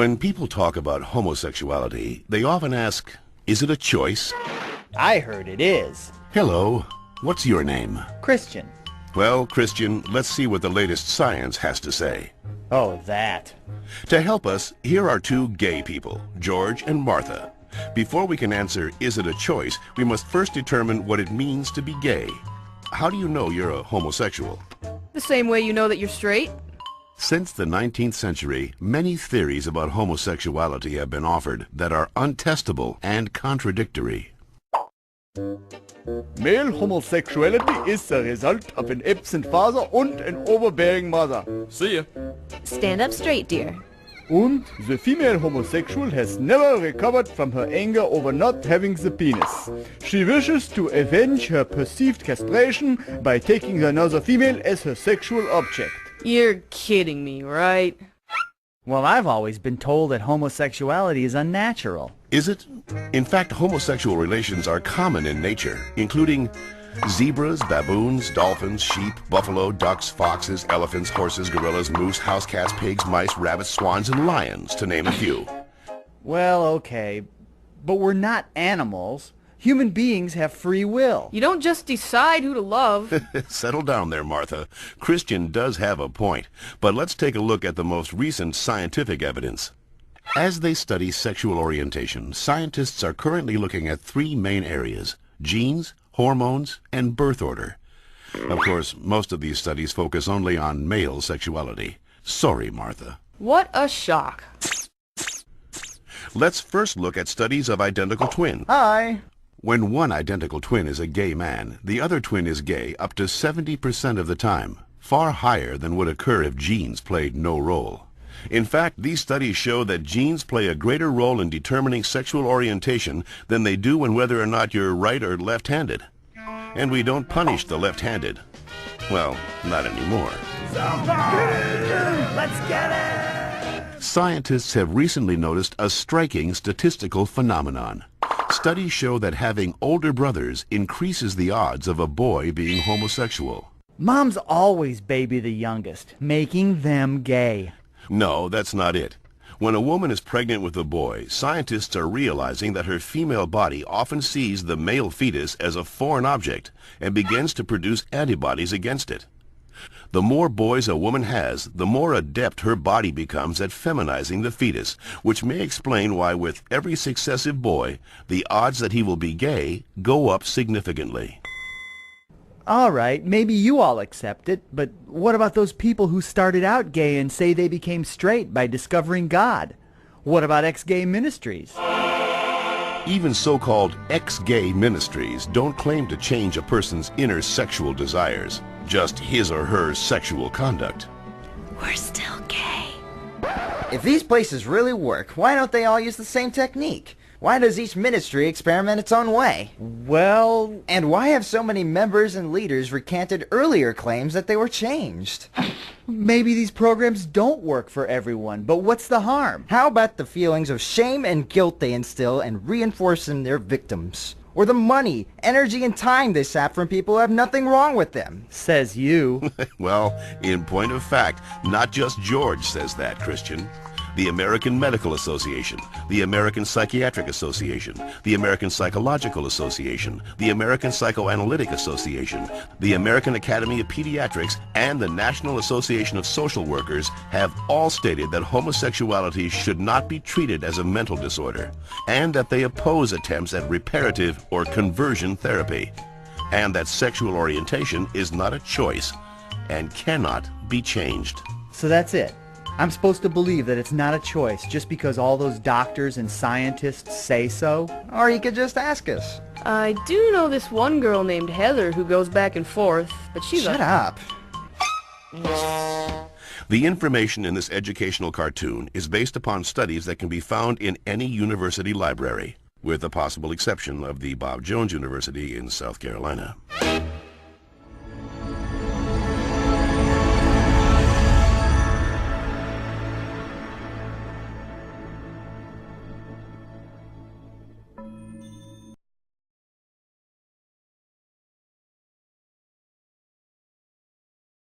When people talk about homosexuality, they often ask, is it a choice? I heard it is. Hello, what's your name? Christian. Well, Christian, let's see what the latest science has to say. Oh, that. To help us, here are two gay people, George and Martha. Before we can answer, is it a choice, we must first determine what it means to be gay. How do you know you're a homosexual? The same way you know that you're straight. Since the 19th century, many theories about homosexuality have been offered that are untestable and contradictory. Male homosexuality is the result of an absent father and an overbearing mother. See ya. Stand up straight, dear. And the female homosexual has never recovered from her anger over not having the penis. She wishes to avenge her perceived castration by taking another female as her sexual object. You're kidding me, right? Well, I've always been told that homosexuality is unnatural. Is it? In fact, homosexual relations are common in nature, including zebras, baboons, dolphins, sheep, buffalo, ducks, foxes, elephants, horses, gorillas, moose, house cats, pigs, mice, rabbits, swans, and lions, to name a few. Well, okay, but we're not animals. Human beings have free will. You don't just decide who to love. Settle down there, Martha. Christian does have a point, but let's take a look at the most recent scientific evidence. As they study sexual orientation, scientists are currently looking at three main areas: genes, hormones, and birth order. Of course, most of these studies focus only on male sexuality. Sorry, Martha. What a shock. Let's first look at studies of identical twins. Hi. When one identical twin is a gay man, the other twin is gay up to 70% of the time, far higher than would occur if genes played no role. In fact, these studies show that genes play a greater role in determining sexual orientation than they do in whether or not you're right or left-handed. And we don't punish the left-handed. Well, not anymore. Let's get it! Scientists have recently noticed a striking statistical phenomenon. Studies show that having older brothers increases the odds of a boy being homosexual. Moms always baby the youngest, making them gay. No, that's not it. When a woman is pregnant with a boy, scientists are realizing that her female body often sees the male fetus as a foreign object and begins to produce antibodies against it. The more boys a woman has, the more adept her body becomes at feminizing the fetus, which may explain why with every successive boy, the odds that he will be gay go up significantly. All right, maybe you all accept it, but what about those people who started out gay and say they became straight by discovering God? What about ex-gay ministries? Even so-called ex-gay ministries don't claim to change a person's inner sexual desires, just his or her sexual conduct. We're still gay. If these places really work, why don't they all use the same technique? Why does each ministry experiment its own way? Well, And why have so many members and leaders recanted earlier claims that they were changed? maybe these programs don't work for everyone, but what's the harm? How about the feelings of shame and guilt they instill and reinforce in their victims? Or the money, energy, and time they sap from people who have nothing wrong with them? Says you. Well, in point of fact, not just George says that, Christian. The American Medical Association, the American Psychiatric Association, the American Psychological Association, the American Psychoanalytic Association, the American Academy of Pediatrics, and the National Association of Social Workers have all stated that homosexuality should not be treated as a mental disorder, and that they oppose attempts at reparative or conversion therapy, and that sexual orientation is not a choice and cannot be changed. So that's it. I'm supposed to believe that it's not a choice just because all those doctors and scientists say so? Or you could just ask us. I do know this one girl named Heather who goes back and forth, but she's Shut up. The information in this educational cartoon is based upon studies that can be found in any university library, with the possible exception of the Bob Jones University in South Carolina.